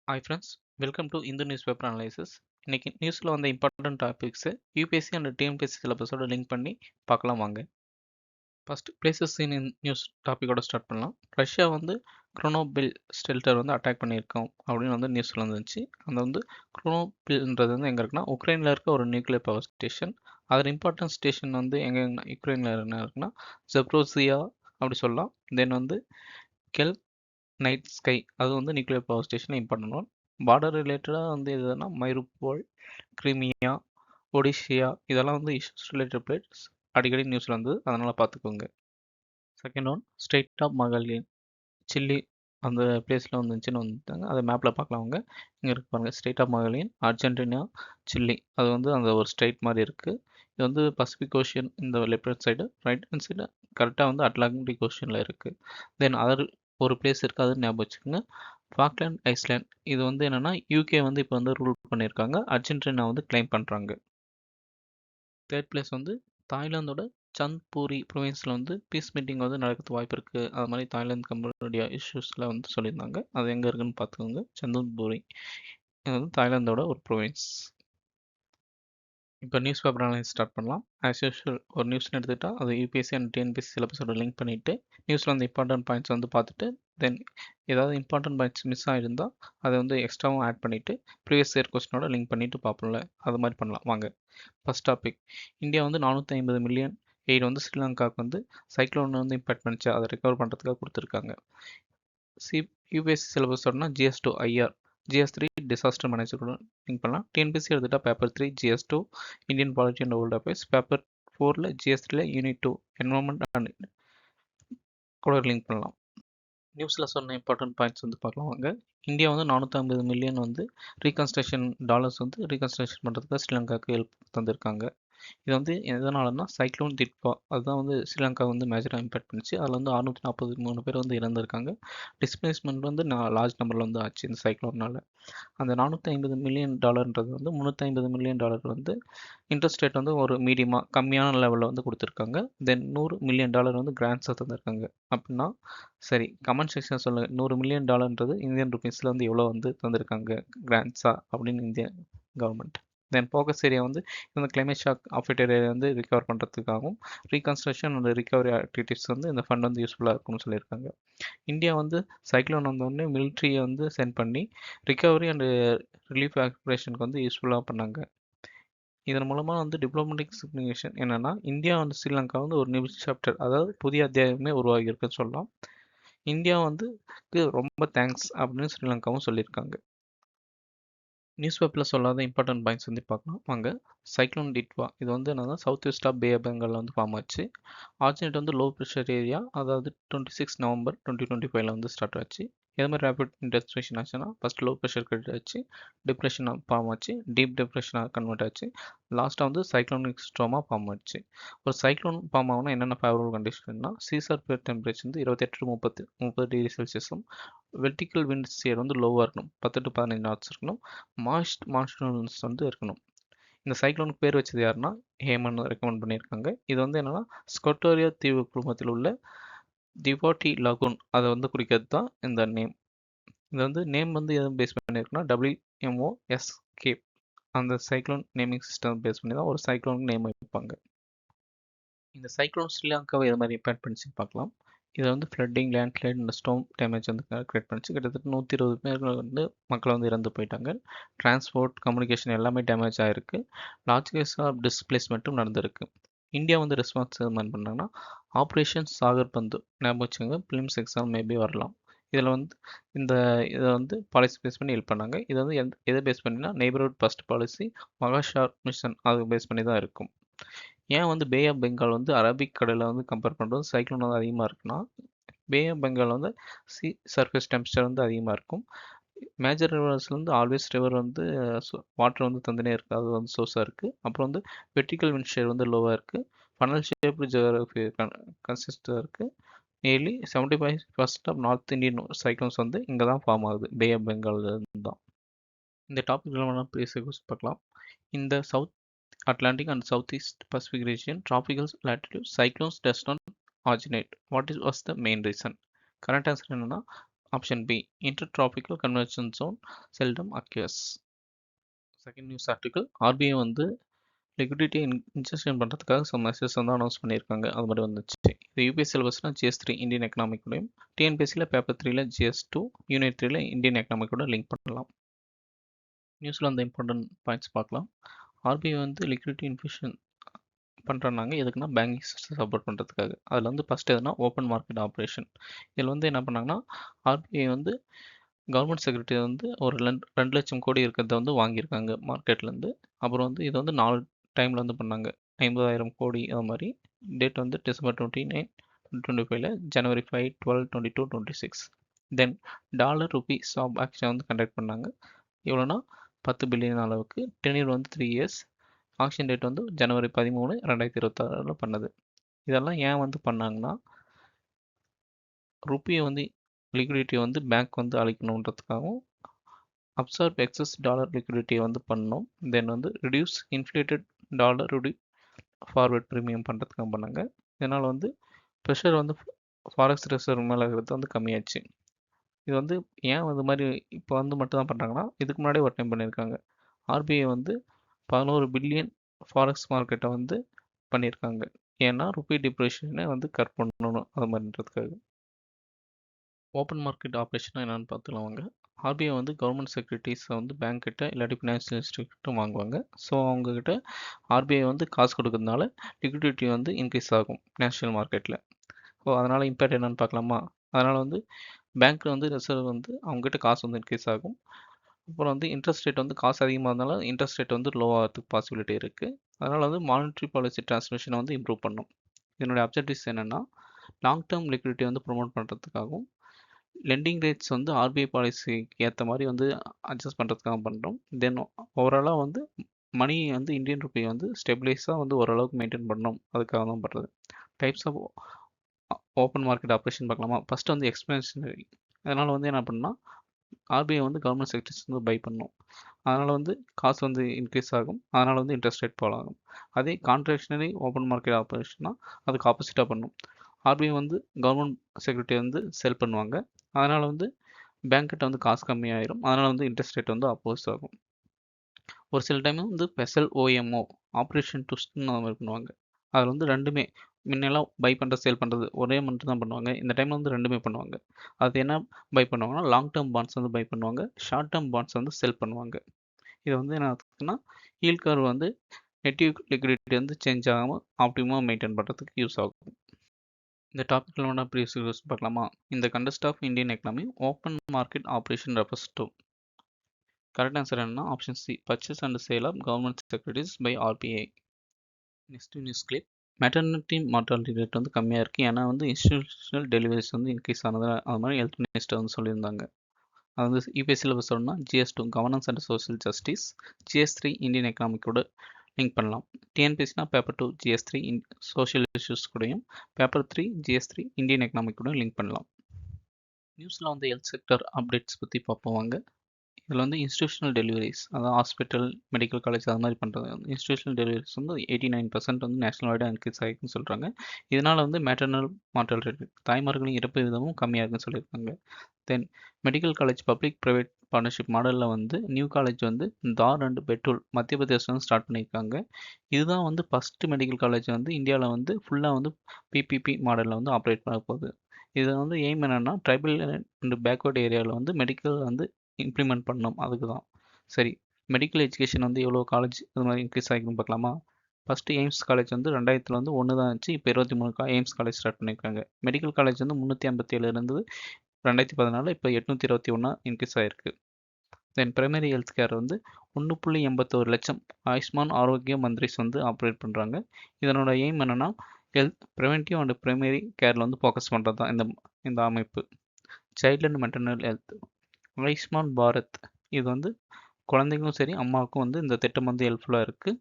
Hi friends, welcome to Hindu news paper analysis. இன்னைக்கு நியூஸில் வந்த important topics UPSC and TNPSC சிலபஸோட லிங்க் பண்ணி பார்க்கலாம் வாங்க. ஃபர்ஸ்ட் பிளேசஸ் இன் நியூஸ் டாப்பிக்கோட ஸ்டார்ட் பண்ணலாம். ரஷ்யா வந்து குரோனோபில் ஷெல்டர் வந்து அட்டாக் பண்ணியிருக்கோம் அப்படின்னு வந்து நியூஸில் வந்துச்சு. அந்த வந்து குரோனோபில்ன்றது வந்து எங்கே இருக்குன்னா உக்ரைனில் இருக்க ஒரு நியூக்ளியர் பவர் ஸ்டேஷன். அதோட இம்பார்ட்டன்ட் ஸ்டேஷன் வந்து எங்கே யுக்ரைனில் என்ன இருக்குன்னா ஜெப்ரோசியா அப்படி சொல்லலாம். தென் வந்து கெல் நைட் ஸ்கை அது வந்து nuclear power station important one. Border ரிலேட்டடாக வந்து எதுனா மைருப்போல், கிரிமியா, ஒடிஷியா இதெல்லாம் வந்து இஷ்யூஸ் ரிலேட்டட் பிளேட்ஸ் அடிக்கடி நியூஸில் வந்து அதனால் பார்த்துக்கோங்க. செகண்ட் ஒன் ஸ்டேட் ஆஃப் மகளின் சில்லி அந்த பிளேஸில் வந்துச்சுன்னு வந்துட்டாங்க. அதை மேப்பில் பார்க்கலாம் அவங்க. இங்கே இருக்கு பாருங்கள், ஸ்டேட் ஆஃப் மகளின் அர்ஜென்டினா சில்லி. அது வந்து அந்த ஒரு ஸ்டேட் மாதிரி இருக்குது. இது வந்து பசிபிக் ஓஷியன் இந்த left side, right hand side கரெக்டாக வந்து அட்லாண்டிக் ஓஷியனில் இருக்குது. தென் அதர் ஒரு பிளேஸ் இருக்குது, அது ஞாபகம் வச்சுக்கோங்க, ஃபாக்லேண்ட் ஐஸ்லேண்ட். இது வந்து என்னென்னா யூகே வந்து இப்போ வந்து ரூல் பண்ணியிருக்காங்க, அர்ஜென்டினா வந்து கிளைம் பண்ணுறாங்க. தேர்ட் பிளேஸ் வந்து தாய்லாந்தோட சந்த்பூரி ப்ரொவின்ஸில் வந்து பீஸ் மீட்டிங் வந்து நடக்கிறதுக்கு வாய்ப்பு இருக்குது. அது மாதிரி தாய்லாந்து கம்பெனியோட இஷ்யூஸில் வந்து சொல்லியிருந்தாங்க. அது எங்கே இருக்குன்னு பார்த்துக்கோங்க. சந்தன்பூரி இது வந்து தாய்லாந்தோட ஒரு ப்ரொவின்ஸ். இப்போ நியூஸ் பேப்பர் அனலைஸ் ஸ்டார்ட் பண்ணலாம். ஆஸ் யூஷுவல் ஒரு நியூஸ்னு எடுத்துக்கிட்டால் அது யூபிஎஸ்சி அண்ட் டிஎன்பிஎஸ்சி சிலபஸோட லிங்க் பண்ணிவிட்டு நியூஸில் வந்து இம்பார்ட்டன்ட் பாயிண்ட்ஸ் வந்து பார்த்துட்டு தென் ஏதாவது இம்பார்ட்டன்ட் பாயிண்ட்ஸ் மிஸ் ஆகிருந்தால் அதை வந்து எக்ஸ்ட்ராவும் ஆட் பண்ணிவிட்டு ப்ரீவியஸ் இயர் கொஸ்டினோட லிங்க் பண்ணிவிட்டு பார்ப்போம்ல, அது மாதிரி பண்ணலாம் வாங்க. ஃபர்ஸ்ட் டாபிக், இந்தியா வந்து 450 மில்லியன் எய்ட் வந்து ஸ்ரீலங்காவுக்கு வந்து சைக்ளோன் வந்து இம்பாக்ட் பண்ணிச்சு, அதை ரெக்கவர் பண்ணுறதுக்காக கொடுத்துருக்காங்க. யூபிஎஸ்சி சிலபஸோடனா GS2 IR, GS3 டிசாஸ்டர் மேனேஜரோட லிங்க் பண்ணலாம். டிஎன்பிஎஸ்சி எடுத்துட்டா paper 3 GS2 Indian polity and world affairs, paper 4ல GS3ல யூனிட் 2 என்வரன்மெண்ட் அண்ட் கூட லிங்க் பண்ணலாம். நியூஸில் சொன்ன இம்பார்ட்டன்ட் பாயிண்ட்ஸ் வந்து பார்க்கலாம் வாங்க. இந்தியா வந்து 450 மில்லியன் வந்து ரீகன்ஸ்ட்ரக்ஷன் டாலர்ஸ் வந்து ரீகன்ஸ்ட்ரக்ஷன் பண்ணுறதுக்கு ஸ்ரீலங்காவுக்கு ஹெல்ப் தந்திருக்காங்க. இது வந்து எதனாலன்னா சைக்ளோன் திட்பா அதுதான் வந்து ஸ்ரீலங்கா வந்து மேஜராக இம்பேக்ட் பண்ணிச்சு. அதில் வந்து 643 பேர் வந்து இறந்துருக்காங்க. டிஸ்பிளேஸ்மெண்ட் வந்து லார்ஜ் நம்பரில் வந்து ஆச்சு இந்த சைக்ளோனால். அந்த 450 மில்லியன் டாலர்ன்றது வந்து 350 மில்லியன் டாலர் வந்து இன்ட்ரெஸ்ட் ரேட் வந்து ஒரு மீடியமாக கம்மியான லெவலில் வந்து கொடுத்துருக்காங்க. தென் 100 மில்லியன் டாலர் வந்து கிராண்ட்ஸாக தந்திருக்காங்க. அப்படின்னா சரி, கமெண்ட் செக்ஷன் சொல்லுங்கள், 100 மில்லியன் டாலர்ன்றது இந்தியன் ருபீஸில் வந்து எவ்வளோ வந்து தந்திருக்காங்க கிராண்ட்ஸாக அப்படின்னு இந்திய கவர்மெண்ட். தென் ஃபோக்கஸ் ஏரியா வந்து இந்த கிளைமேட் ஷாக் அஃபெக்டட் ஏரியா வந்து ரிகவர் பண்ணுறதுக்காகவும் ரீகன்ஸ்ட்ரக்ஷன் அண்ட் ரிகவரி ஆக்டிவிட்டிஸ் வந்து இந்த ஃபண்ட் வந்து யூஸ்ஃபுல்லாக இருக்கும்னு சொல்லியிருக்காங்க. இந்தியா வந்து சைக்ளோன் வந்தோடனே மிலிட்ரியை வந்து சென்ட் பண்ணி ரிகவரி அண்ட் ரிலீஃப் ஆப்ரேஷனுக்கு வந்து யூஸ்ஃபுல்லாக பண்ணாங்க. இதன் மூலமாக வந்து டிப்ளமேட்டிக் சிக்னிஃபிகேஷன் என்னென்னா இந்தியா வந்து ஸ்ரீலங்கா வந்து ஒரு நியூ சாப்டர், அதாவது புதிய அத்தியாயமே உருவாகி இருக்குன்னு சொல்லலாம். இந்தியா வந்து ரொம்ப தேங்க்ஸ் அப்படின்னு ஸ்ரீலங்காவும் சொல்லியிருக்காங்க. நியூஸ் பேப்பரில் சொல்லாத இம்பார்ட்டன்ட் பாயிண்ட்ஸ் வந்து பார்க்கலாம் வாங்க. சைக்ளோன் டிட்வா இது வந்து என்னன்னா south west of bay of பெங்காலில் வந்து ஃபார்ம் ஆச்சு. ஆர்ஜினேட் வந்து லோ ப்ரெஷர் ஏரியா, அதாவது 26 நவம்பர் 2025 வந்து ஸ்டார்ட் ஆச்சு. எது மாதிரி ரேபிட் இன்டென்சிஃபிகேஷன் ஆச்சுன்னா ஃபர்ஸ்ட் லோ ப்ரெஷர் கிரெடிட் ஆச்சு, டிப்ரெஷனாக ஃபார்ம் ஆச்சு, டீப் டிப்ரெஷனாக கன்வெர்ட் ஆச்சு, லாஸ்ட்டாக வந்து சைக்ளோனிக் ஸ்ட்ரோமாக ஃபார்ம் ஆச்சு. ஒரு சைக்ளோன் ஃபார்ம் ஆகணும் என்னென்ன ஃபேவரபிள் கண்டிஷன்னா சீசர்ஃபேஸ் டெம்பரேச்சர் வந்து 28 to 30 டிகிரி செல்சியஸும், வெர்டிக்கல் விண்ட் ஸ்பியர் வந்து லோவாக இருக்கணும், 10 to 15 knots இருக்கணும், மாய்ஸ்ட் மான்சூன்ஸ் வந்து இருக்கணும். இந்த சைக்ளோனுக்கு பேர் வச்சது யாருன்னா ஹேமன் ரெக்கமெண்ட் பண்ணியிருக்காங்க. இது வந்து என்னன்னா ஸ்கொட்டோரியா தீவு குழுமத்தில் உள்ள டிவோட்டி லகூன் அதை வந்து குறிக்கிறது தான் இந்த நேம். இது வந்து நேம் வந்து எதுவும் பேஸ் பண்ணியிருக்குன்னா WMOSK அந்த சைக்ளோன் நேமிங் சிஸ்டம் பேஸ் பண்ணி தான் ஒரு சைக்ளோனுக்கு நேம் வைப்பாங்க. இந்த சைக்ளோன் ஸ்ரீலங்காவை எது மாதிரி இம்பேக்ட் பண்ணிச்சுன்னு பார்க்கலாம். இதை வந்து ஃப்ளட்டிங், லேண்ட்ஸ்லைட் இந்த ஸ்டோம் டேமேஜ் வந்து கிரியேட் பண்ணிச்சு. கிட்டத்தட்ட 120 பேர் வந்து மக்கள் வந்து இறந்து போயிட்டாங்க. டிரான்ஸ்போர்ட், கம்யூனிகேஷன் எல்லாமே டேமேஜ் ஆகிருக்கு. லார்ஜ் கேஸ் ஆஃப் டிஸ்பிளேஸ்மெண்ட்டும் நடந்திருக்கு. இந்தியா வந்து ரெஸ்பான்ஸ் எது மாதிரி பண்ணாங்கன்னா ஆப்ரேஷன் சாகர் பந்து ஞாபகம் வச்சுங்க, ஃபிலிம்ஸ் எக்ஸாம் மேபி வரலாம். இதில் வந்து இதை வந்து பாலிசி பேஸ் பண்ணி ஹெல்ப் பண்ணாங்க. இது வந்து எதை பேஸ் பண்ணினா நெய்பர்ஹுட் ஃபர்ஸ்ட் பாலிசி, மகாஷார் மிஷன் அது பேஸ் பண்ணி தான் இருக்கும். ஏன் வந்து பே ஆஃப் பெங்கால் வந்து அரபிக் கடலில் வந்து கம்பேர் பண்ணுறது சைக்ளோன் வந்து அதிகமாக இருக்குன்னா பே ஆஃப் பெங்கால் வந்து சி சர்ஃபேஸ் டெம்பரேச்சர் வந்து அதிகமாக இருக்கும். மேஜர் ரிவர்ஸ்லேருந்து ஆல்வேஸ் ரிவர் வந்து வாட்டர் வந்து தந்துனே இருக்குது, அது வந்து சோர்ஸாக இருக்குது. அப்புறம் வந்து வெர்டிக்கல் விண்ட் ஷேர் வந்து லோவாக இருக்குது. ஃபனல் ஷேப் ஜியோகிராஃபி கன்சிஸ்டாக இருக்குது. Nearly 75% of North Indian cyclones வந்து இங்கே தான் ஃபார்ம் ஆகுது, பே ஆஃப் பெங்கால்லேருந்து தான். இந்த டாபிக் வேணால் பேச பார்க்கலாம். இந்த south Atlantic and Southeast Pacific region, tropical latitude, cyclones does not originate. Was the main reason? Correct answer என்னன்னா Option B, intertropical convergence zone seldom occurs. Second news article, RBI வந்து liquidity injection பண்ணுறதுக்காக some message வந்து announce பண்ணியிருக்காங்க. அது மாதிரி வந்துச்சு. இது UPS சிலபஸ்னா GS3 இந்தியன் எக்கனாமிக்கூடையும், டிஎன்பிஎஸ்சியில் பேப்பர் 3ல GS2, யூனிட் 3ல இந்தியன் எக்கனாமிக்கூட லிங்க் பண்ணலாம். நியூஸில் அந்த இம்பார்ட்டன்ட் பாயிண்ட்ஸ் பார்க்கலாம். ஆர்பிஐ வந்து லிக்விடிட்டி இன்ஃபியூஷன் பண்ணுறாங்க. எதுக்குன்னா பேங்கிங் சிஸ்டம் சப்போர்ட் பண்ணுறதுக்காக. அதில் வந்து ஃபஸ்ட் எதுனா ஓப்பன் மார்க்கெட் ஆப்ரேஷன். இதில் வந்து என்ன பண்ணாங்கன்னா, ஆர்பிஐ வந்து கவர்மெண்ட் செக்யூரிட்டி வந்து ஒரு 2 லட்சம் கோடி இருக்கிறத வந்து வாங்கியிருக்காங்க மார்க்கெட்லேருந்து. அப்புறம் வந்து இதை வந்து 4 டைமில் வந்து பண்ணாங்க. 50,000 கோடி அது மாதிரி. டேட் வந்து December 29, 2025, January 5, 12, 22, 26. தென் டாலர் ருபி ஸ்வாப் ஆக்ஷன் வந்து கண்டக்ட் பண்ணாங்க. எவ்வளோனா 10 பில்லியன் அளவுக்கு. டென்யூர் வந்து 3 இயர்ஸ். ஆக்ஷன் டேட் வந்து January 13, 2026 பண்ணது. இதெல்லாம் ஏன் வந்து பண்ணாங்கன்னா, ருப்பியை வந்து லிக்விடிட்டியை வந்து பேங்க் வந்து அளிக்கணுன்றதுக்காகவும், அப்சார்ப் எக்ஸஸ் டாலர் லிக்விடிட்டியை வந்து பண்ணணும். தென் வந்து reduce inflated dollar forward premium பண்ணுறதுக்காக பண்ணாங்க. இதனால் வந்து ப்ரெஷர் வந்து ஃபாரெக்ஸ் ரிசர்வ் மேலே இருக்கிறது வந்து கம்மியாச்சு. இது வந்து ஏன் இது மாதிரி இப்போ வந்து மட்டும் தான் பண்ணுறாங்கன்னா, இதுக்கு முன்னாடி ஒரு டைம் பண்ணியிருக்காங்க. ஆர்பிஐ வந்து 11 பில்லியன் ஃபாரெக்ஸ் மார்க்கெட்டை வந்து பண்ணியிருக்காங்க. ஏன்னா ருப்பி டிப்ரெஷனை வந்து கட் பண்ணணும் அது மாதிரின்றதுக்காக. ஓப்பன் மார்க்கெட் ஆப்ரேஷன் என்னென்னு பார்த்துக்கலாம் வாங்க. ஆர்பிஐ வந்து கவர்மெண்ட் செக்யூரிட்டிஸை வந்து பேங்க் கிட்ட இல்லாட்டி ஃபினான்ஷியல் இன்ஸ்டியூட்டும் வாங்குவாங்க. ஸோ அவங்கக்கிட்ட ஆர்பிஐ வந்து காசு கொடுக்கறதுனால லிக்விடிட்டி வந்து இன்க்ரீஸ் ஆகும் நேஷ்னல் மார்க்கெட்டில். ஸோ அதனால் இம்பேக்ட் என்னென்னு பார்க்கலாமா. அதனால் வந்து பேங்க்கில் வந்து ரிசர்வ் வந்து அவங்ககிட்ட காசு வந்து இன்க்ரீஸ் ஆகும். அப்புறம் வந்து இன்ட்ரெஸ்ட் ரேட் வந்து காசு அதிகமாக இருந்தாலும் இன்ட்ரெஸ்ட் ரேட் வந்து லோ ஆகிறதுக்கு பாசிபிலிட்டி இருக்குது. அதனால் வந்து மானிட்ரி பாலிசி டிரான்ஸ்மிஷனை வந்து இம்ப்ரூவ் பண்ணும். இதனுடைய அப்ஜெக்டிவ்ஸ் என்னென்னா, லாங் டேர்ம் லிக்விடிட்டி வந்து ப்ரொமோட் பண்ணுறதுக்காகவும், லெண்டிங் ரேட்ஸ் வந்து ஆர்பிஐ பாலிசிக்கு ஏற்ற மாதிரி வந்து அட்ஜஸ்ட் பண்ணுறதுக்காக பண்ணுறோம். தென் ஓவராலாக வந்து மணி வந்து இந்தியன் ருப்பி வந்து ஸ்டெபிலைஸாக வந்து ஓரளவுக்கு மெயின்டைன் பண்ணணும், அதுக்காக தான் பண்ணுறது. Types of open market operation பார்க்கலாமா. ஃபஸ்ட்டு வந்து எக்ஸ்பென்ஷனரி. அதனால் வந்து என்ன பண்ணால், ஆர்பிஐ வந்து கவர்மெண்ட் செக்யூரிட்டிஸ் வந்து பை பண்ணும். அதனால் வந்து காசு வந்து இன்க்ரீஸ் ஆகும். அதனால் வந்து இன்ட்ரெஸ்ட் ரேட் ஃபால் ஆகும். அதே கான்ட்ராக்ஷனரி ஓப்பன் மார்க்கெட் ஆப்ரேஷன்னா அதுக்கு ஆப்போசிட்டாக பண்ணும். ஆர்பிஐ வந்து கவர்மெண்ட் செக்யூரிட்டி வந்து செல் பண்ணுவாங்க. அதனால் வந்து பேங்க்கிட்ட வந்து காசு கம்மியாயிரும். அதனால் வந்து இன்ட்ரெஸ்ட் ரேட் வந்து அப்போஸ் ஆகும். ஒரு சில டைம் வந்து ஸ்பெஷல் ஓஎம்ஓ ஆப்ரேஷன் ட்விஸ்ட்னு அது மாதிரி பண்ணுவாங்க. அதில் வந்து ரெண்டுமே முன்னெல்லாம் பை பண்ணுறது சேல் பண்ணுறது ஒரே மட்டும் தான் பண்ணுவாங்க. இந்த டைமில் வந்து ரெண்டுமே பண்ணுவாங்க. அது என்ன பை பண்ணுவாங்கன்னா, லாங் டேர்ம் பாண்ட்ஸ் வந்து பை பண்ணுவாங்க, ஷார்ட் டேர்ம் பாண்ட்ஸ் வந்து செல் பண்ணுவாங்க. இது வந்து என்ன ஆகுதுன்னா, ஈல்ட் கர்வ் வந்து நெட்டிவ் லிக்விடிட்டி வந்து சேஞ்ச் ஆகாமல் ஆப்டிமமாக மெயின்டைன் பண்ணுறதுக்கு யூஸ் ஆகும். இந்த டாப்பிக்கில் வேணால் ப்ரீவியஸ் வீடியோஸ் பார்க்கலாமா. இந்த context of Indian economy open market operation refers to. Correct answer என்னன்னா option C, purchase and sale of government securities by RBI. Next news clip, maternity mortality rate வந்து கம்மியாக இருக்குது. ஏன்னா வந்து இன்ஸ்டிடியூஷனல் டெலிவரிஸ் வந்து increase ஆனது. அது மாதிரி ஹெல்த் மினிஸ்டர் வந்து சொல்லியிருந்தாங்க. அது வந்து யூபிஎஸ் சிலபஸ் சொல்லணும்னா GS2 governance and social justice, GS3 Indian எக்கனாமிக்கோட லிங்க் பண்ணலாம். டிஎன்பிஎஸ்சினா பேப்பர் 2 GS3 சோஷியல் இஷ்யூஸ் கூடயும், பேப்பர் 3 GS3 இந்தியன் எக்கனாமிக் கூட லிங்க் பண்ணலாம். நியூஸில் வந்து ஹெல்த் செக்டர் அப்டேட்ஸ் பற்றி பார்ப்போம் வாங்க. இதில் வந்து இன்ஸ்டிடியூஷனல் டெலிவரிஸ், அதாவது ஹாஸ்பிட்டல், மெடிக்கல் காலேஜ் அது மாதிரி பண்ணுறது. இன்ஸ்டிடியூஷனல் டெலிவரிஸ் வந்து 89% வந்து நேஷனல் வைடாக இன்க்ரீஸ் ஆகிருக்குன்னு சொல்கிறாங்க. இதனால் வந்து மேட்டர்னல் மார்டாலிட்டி, தாய்மார்களின் இறப்பு விதமும் கம்மியாக இருக்குன்னு சொல்லியிருக்காங்க. தென் medical college public private partnership மாடலில் வந்து நியூ காலேஜ் வந்து தார் அண்ட் பெட்ரோல் மத்திய பிரதேசம் வந்து ஸ்டார்ட் பண்ணியிருக்காங்க. இதுதான் வந்து ஃபஸ்ட்டு மெடிக்கல் காலேஜ் வந்து இந்தியாவில் வந்து ஃபுல்லாக வந்து PPP மாடலில் வந்து ஆப்ரேட் பண்ண போகுது. இதை வந்து எய்ம் என்னென்னா, ட்ரைபல் அண்ட் பேக்வர்டு ஏரியாவில் வந்து மெடிக்கல் வந்து இம்ப்ளிமெண்ட் பண்ணணும், அதுக்கு தான். சரி, மெடிக்கல் எஜுகேஷன் வந்து எவ்வளோ காலேஜ் இது மாதிரி இன்க்ரீஸ் ஆகிருக்குன்னு பார்க்கலாமா. ஃபஸ்ட்டு எய்ம்ஸ் காலேஜ் வந்து 2000 வந்து 1 தான் இருந்துச்சு. இப்போ 23 எய்ம்ஸ் காலேஜ் ஸ்டார்ட் பண்ணியிருக்காங்க. மெடிக்கல் காலேஜ் வந்து 357 இருந்தது 2014, இப்போ 821 இன்க்ரீஸ் ஆகிருக்கு. தென் பிரைமரி ஹெல்த் கேர் வந்து 1.81 லட்சம் ஆயுஷ்மான் ஆரோக்கிய மந்திரிஸ் வந்து ஆப்ரேட் பண்ணுறாங்க. இதனோட எய்ம் என்னென்னா, ஹெல்த் ப்ரிவென்டிவ் அண்ட் பிரைமரி கேரில் வந்து ஃபோக்கஸ் பண்ணுறது தான் இந்த அமைப்பு. Child and maternal health, Ayushman Bharat, இது வந்து குழந்தைங்களும் சரி அம்மாவுக்கும் வந்து இந்த திட்டம் வந்து ஹெல்ப்ஃபுல்லாக இருக்குது.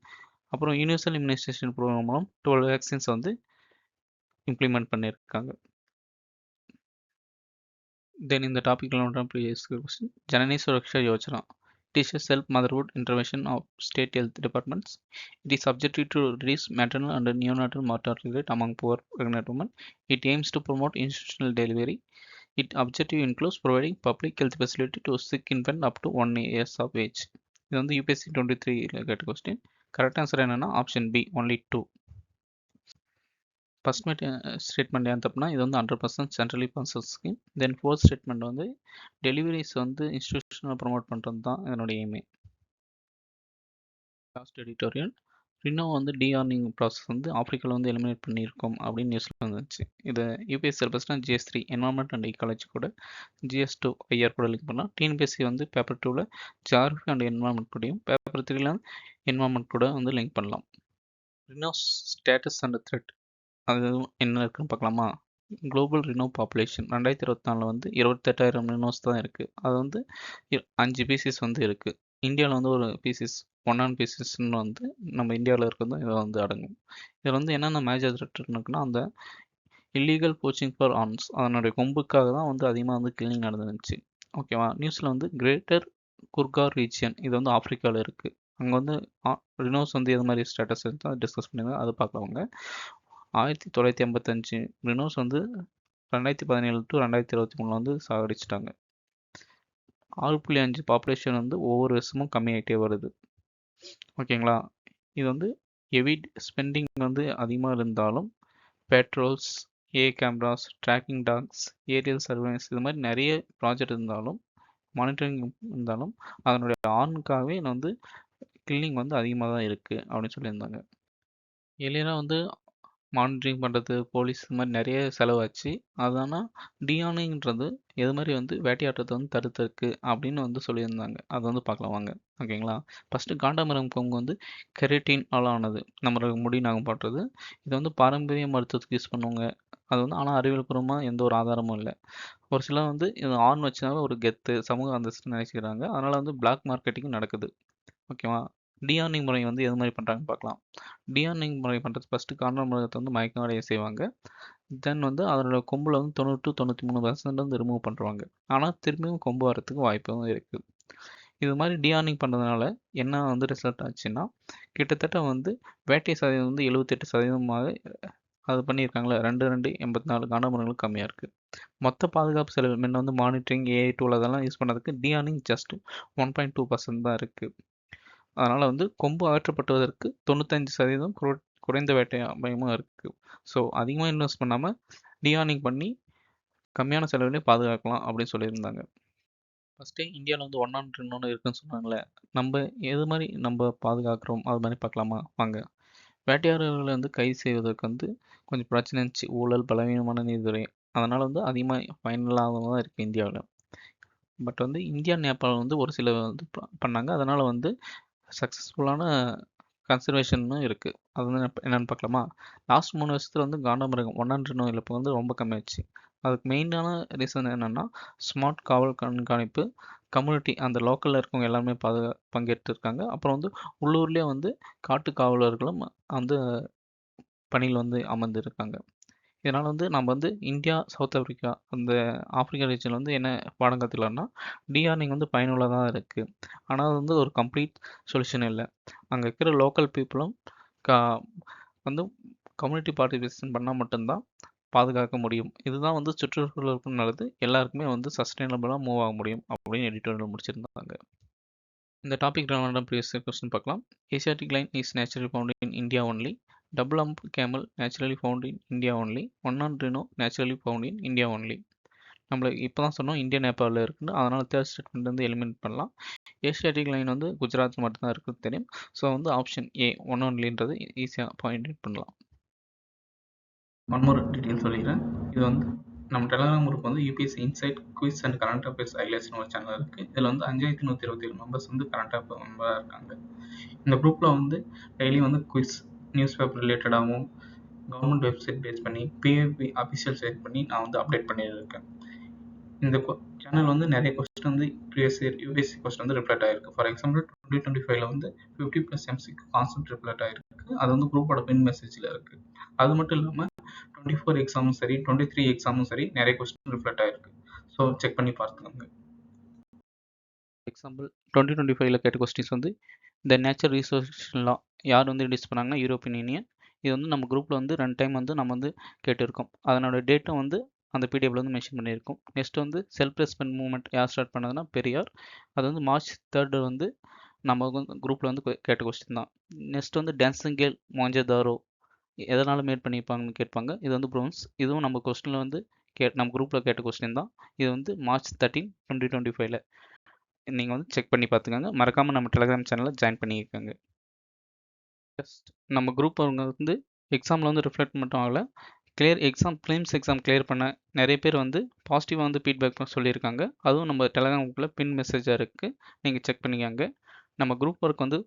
அப்புறம் யூனிவர்சல் இம்யூனைசேஷன் ப்ரோக்ராம் மூலம் 12 வேக்சின்ஸ் வந்து இம்ப்ளிமெண்ட் பண்ணியிருக்காங்க. தென் இந்த டாப்பிக்கில் previous question, Janani Suraksha Yojana teaches self motherhood intervention of state health departments. It is objective to reduce maternal and neonatal mortality rate among poor pregnant women. It aims to promote institutional delivery, it objective includes providing public health facility to sick infant up to 1 years of age. இது வந்து UPSC 23 கேட்ட question. Correct answer என்னன்னா option B, only 2. First statement ஏன் தப்புனா இது வந்து 100% centrally sponsored scheme. Then fourth statement வந்து deliveries வந்து இன்ஸ்டிடியூஷனல் ப்ரொமோட் பண்ணுறது தான் இதனோட எய்மே. லாஸ்ட் எடிட்டோரியல், ரினோ வந்து டிஆர்னிங் ப்ராசஸ் வந்து ஆஃப்ரிக்காவில் வந்து எலிமினேட் பண்ணியிருக்கோம் அப்படின்னு நியூஸில் வந்துச்சு. இதை யூபிஎஸ்சி சிலபஸ்னா GS3 என்வரான்மெண்ட் அண்ட் ஈக்காலஜி கூட, GS2 ஐஆர் கூட லிங்க் பண்ணலாம். டிஎன்பிஎஸ்சி வந்து பேப்பர் 2ல் ஜியாகிரபி அண்ட் என்வரான்மெண்ட் கூடயும், பேப்பர் 3ல் என்வரான்மெண்ட் கூட வந்து லிங்க் பண்ணலாம். ரினோஸ் ஸ்டேட்டஸ் அண்ட் த்ரெட் அது என்ன இருக்குன்னு பார்க்கலாமா? குளோபல் ரினோ பாப்புலேஷன் 2024 வந்து 28,000 ரினோஸ் தான் இருக்குது. அது வந்து 5 பீசிஸ் வந்து இருக்குது. இந்தியாவில் வந்து ஒரு பீசிஸ் 1 பீசிஸ்ன்னு வந்து நம்ம இந்தியாவில் இருக்கிறது இதை வந்து அடங்கும். இதில் வந்து என்னென்ன மேஜர் த்ரெட் இருக்குன்னா, அந்த இல்லீகல் போச்சிங் ஃபார் ஆர்ம்ஸ் அதனுடைய கொம்புக்காக தான் வந்து அதிகமாக வந்து கில்லிங் நடந்துருந்துச்சு. ஓகேவா? நியூஸில் வந்து கிரேட்டர் குர்கார் ரீஜியன் இது வந்து ஆஃப்ரிக்காவில் இருக்குது. அங்கே வந்து ரினோஸ் வந்து எது மாதிரி ஸ்டேட்டஸ் இருந்தால் டிஸ்கஸ் பண்ணியிருந்தாங்க, அதை பார்க்கலாங்க. 1985 ரினோஸ் வந்து 2017 டு 2023 வந்து சாகடிச்சிட்டாங்க. 6.5 பாப்புலேஷன் வந்து ஒவ்வொரு வருஷமும் கம்மியாகிட்டே வருது. ஓகேங்களா? இது வந்து ஹெவி ஸ்பெண்டிங் வந்து அதிகமாக இருந்தாலும் patrols, cameras, tracking dogs, aerial surveillance இது மாதிரி நிறைய ப்ராஜெக்ட் இருந்தாலும், மானிட்டரிங் இருந்தாலும் அதனுடைய ஆர்னுக்காகவே வந்து கில்லிங் வந்து அதிகமாக தான் இருக்குது அப்படின்னு சொல்லியிருந்தாங்க. எலியெல்லாம் வந்து மானிட்டரிங் பண்ணுறது, போலீஸ் இது மாதிரி நிறைய செலவாச்சு. அதனால் டிஆர்னிங்கிறது எது மாதிரி வந்து வேட்டையாடுறதை வந்து தடுத்திருக்கு அப்படின்னு வந்து சொல்லியிருந்தாங்க. அதை வந்து பார்க்கலாம் வாங்க. ஓகேங்களா? ஃபஸ்ட்டு காண்டாமிருகம் கொம்பு வந்து கெரட்டின் ஆனது, நம்மளுக்கு முடி நாகம் பண்ணுறது. இதை வந்து பாரம்பரிய மருத்துவத்துக்கு யூஸ் பண்ணுவாங்க. அது வந்து ஆனால் அறிவியல் பூர்வமாக எந்த ஒரு ஆதாரமும் இல்லை. ஒரு சிலர் வந்து இது ஆன் வச்சுனாலும் ஒரு கெத்து சமூக அந்தஸ்து நினைச்சுக்கிறாங்க. அதனால் வந்து பிளாக் மார்க்கெட்டிங் நடக்குது. ஓகேவா? டிஆர்னிங் முறை வந்து எது மாதிரி பண்ணுறாங்கன்னு பார்க்கலாம். டிஆர்னிங் முறை பண்ணுறது ஃபஸ்ட்டு காண்டாமிருகத்தை வந்து மயக்கம் அடைய செய்வாங்க. தென் வந்து அதனோட கொம்பில் வந்து 90 to 93% வந்து ரிமூவ் பண்ணுறாங்க. ஆனால் திரும்பியும் கொம்பு வரத்துக்கு வாய்ப்பும் இருக்குது. இது மாதிரி டிஆர்னிங் பண்ணுறதுனால என்ன வந்து ரிசல்ட் ஆச்சுன்னா, கிட்டத்தட்ட வந்து வேட்டை சதவீதம் வந்து 78% அது பண்ணியிருக்காங்களே 2,284 காண்டாமிருகங்களும் கம்மியாக இருக்குது. மொத்த பாதுகாப்பு செலவு முன்ன வந்து மானிட்டரிங், ஏஐ டூல் அதெல்லாம் யூஸ் பண்ணதுக்கு டிஆர்னிங் ஜஸ்ட் 1.2% தான் இருக்குது. அதனால் வந்து கொம்பு அகற்றப்படுவதற்கு 95% குறைந்த வேட்டை அபாயமும் இருக்குது. ஸோ அதிகமாக இன்வெஸ்ட் பண்ணாமல் டிஆர்னிங் பண்ணி கம்மியான செலவுலேயே பாதுகாக்கலாம் அப்படின்னு சொல்லியிருந்தாங்க. ஃபஸ்ட்டே இந்தியாவில் வந்து 1 and 2 இருக்குன்னு சொன்னாங்களே, நம்ம எது மாதிரி நம்ம பாதுகாக்கிறோம் அது மாதிரி பார்க்கலாமா வாங்க. வேட்டையாளர்களை வந்து கைது செய்வதற்கு வந்து கொஞ்சம் பிரச்சனை இருந்துச்சு. ஊழல், பலவீனமான நீதித்துறை, அதனால் வந்து அதிகமாக பயனில்லாததாக தான் இருக்குது இந்தியாவில். பட் வந்து இந்தியா, நேபாள் வந்து ஒரு சில வந்து பண்ணாங்க. அதனால் வந்து சக்ஸஸ்ஃபுல்லான கன்சர்வேஷனும் இருக்குது. அது வந்து என்னென்னு பார்க்கலாமா? லாஸ்ட் 3 வருஷத்தில் வந்து காண்டாமிருகம் 1 and 2 இழப்பு வந்து ரொம்ப கம்மியாச்சு. அதுக்கு மெயினான ரீசன் என்னென்னா, ஸ்மார்ட் காவல் கண்காணிப்பு, கம்யூனிட்டி அந்த லோக்கலில் இருக்கவங்க எல்லாருமே பங்கேற்றிருக்காங்க. அப்புறம் வந்து உள்ளூர்லேயே வந்து காட்டு காவலர்களும் வந்து பணியில் வந்து அமர்ந்திருக்காங்க. இதனால் வந்து நம்ம வந்து இந்தியா, சவுத் ஆஃப்ரிக்கா அந்த ஆஃப்ரிக்கா ரீஜனில் வந்து என்ன பாடம் கற்றுக்கலாம்னா, டிஆர்னிங் வந்து பயனுள்ளதாக இருக்குது. ஆனால் அது வந்து ஒரு கம்ப்ளீட் சொல்யூஷன் இல்லை. அங்கே இருக்கிற லோக்கல் பீப்புளும் வந்து கம்யூனிட்டி பார்ட்டிசிபேஷன் பண்ணால் மட்டும்தான் பாதுகாக்க முடியும். இதுதான் வந்து சுற்றுச்சூழலுக்கும் நல்லது, எல்லாருக்குமே வந்து சஸ்டைனபிளாக மூவ் ஆக முடியும் அப்படின்னு எடிட்டோரியல் முடிச்சிருந்தாங்க. இந்த டாபிக் ரெலவெண்ட் ப்ரீவியஸ் கொஸ்டின் பார்க்கலாம். Asiatic lion is naturally found in India only. Double hump camel naturally found in India only. 1 and 2 naturally found in India only. நம்மளுக்கு இப்போ தான் சொன்னோம் இந்தியா, நேபாளில் இருக்குன்னு. அதனால் தேர்ட் ஸ்டேட்மெண்ட் வந்து எலிமினேட் பண்ணலாம். ஏசியாட்டிக் லைன் வந்து குஜராத் மட்டும்தான் இருக்குது தெரியும். ஸோ வந்து ஆப்ஷன் ஏ 1 onlyன்றது ஈஸியாக பாயிண்ட் பண்ணலாம். ஒன் மோர் டீட்டெயில் சொல்லிடுறேன். இது வந்து நம்ம டெலகிராம் குரூப் வந்து UPSC insight quiz and current affairs ஹைலைட்ஸ்னு ஒரு சேனல் இருக்குது. இதில் வந்து 5127 மெம்பர்ஸ் வந்து கரண்ட் அஃபேர் மெம்பராக இருக்காங்க. இந்த குரூப்பில் வந்து டெய்லி வந்து குவிஸ், நியூஸ் பேப்பர் ரிலேட்டடாகவும், கவர்மெண்ட் வெப்சைட் பேஸ் பண்ணி, பிஏபி அஃபிஷியல் சைட் பண்ணி நான் வந்து அப்டேட் பண்ணியிருக்கேன். இந்த சேனல் வந்து நிறைய கொஸ்டின் வந்து ப்ரீவியஸ் இயர் யூபிஎஸ்சி கொஸ்டின் வந்து ரிப்ளேட் ஆகிருக்கு. ஃபார் எக்ஸாம்பிள் 2025 வந்து 50+ MCQ கான்செப்ட் ரிப்ளேட் ஆகிருக்கு. அது வந்து குரூப்போட பின் மெசேஜில் இருக்குது. அது மட்டும் இல்லாமல் 24 எக்ஸாமும் சரி, 23 எக்ஸாமும் சரி நிறைய கொஸ்டின் ரிஃப்ளெக்ட் ஆகிருக்கு. ஸோ செக் பண்ணி பார்த்துக்கோங்க. எக்ஸாம்பிள் 2025 கேட்ட கொஸ்டின்ஸ் வந்து இந்த நேச்சுரல் ரிசோர்ஸ் லா யார் வந்து இன்ட்ரடியூஸ் பண்ணாங்கன்னா யூரோப்பியன் யூனியன். இது வந்து நம்ம குரூப்பில் வந்து 2 டைம் வந்து நம்ம வந்து கேட்டிருக்கோம். அதனோட டேட்டும் வந்து அந்த பிடிஎஃப்ல வந்து மென்ஷன் பண்ணியிருக்கோம். நெக்ஸ்ட் வந்து செல்ஃப் ரெஸ்பெக்ட் மூவ்மெண்ட் யார் ஸ்டார்ட் பண்ணதுன்னா பெரியார். அது வந்து மார்ச் 3 வந்து நம்ம வந்து குரூப்பில் வந்து கேட்ட கொஸ்டின் தான். நெக்ஸ்ட் வந்து டான்சிங் கேர்ள் மொஹஞ்சதாரோ எதனால் மேட் பண்ணியிருப்பாங்கன்னு கேட்பாங்க. இது வந்து ப்ரோன்ஸ். இதுவும் நம்ம கொஸ்டினில் வந்து நம்ம குரூப்பில் கேட்ட கொஸ்டின் தான். இது வந்து மார்ச் 13, 2025ல நீங்கள் வந்து செக் பண்ணி பார்த்துக்கோங்க. மறக்காமல் நம்ம டெலிகிராம் சேனலில் ஜாயின் பண்ணிக்கோங்க. ஜஸ்ட் நம்ம குரூப் அவங்க வந்து எக்ஸாமில் வந்து ரிஃப்ளெக்ட் மட்டும் ஆகலை, ஃபிலிம்ஸ் எக்ஸாம் கிளியர் பண்ண நிறைய பேர் வந்து பாசிட்டிவாக வந்து ஃபீட்பேக் சொல்லியிருக்காங்க. அதுவும் நம்ம டெலிகிராம் குரூப்பில் பின் மெசேஜாக இருக்குது, நீங்கள் செக் பண்ணிக்கோங்க. நம்ம குரூப் ஒர்க் வந்து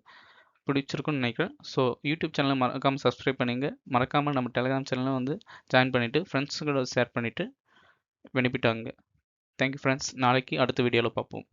பிடிச்சிருக்குன்னு நினைக்கிறேன். ஸோ யூடியூப் சேனலை மறக்காமல் சப்ஸ்கிரைப் பண்ணிங்க. மறக்காமல் நம்ம டெலிகிராம் சேனலை வந்து ஜாயின் பண்ணிவிட்டு ஃப்ரெண்ட்ஸுங்களோட ஷேர் பண்ணிவிட்டு பெனிஃபிட் ஆகுங்க. Thank you friends. நாளைக்கு அடுத்த வீடியோவில் பார்ப்போம்.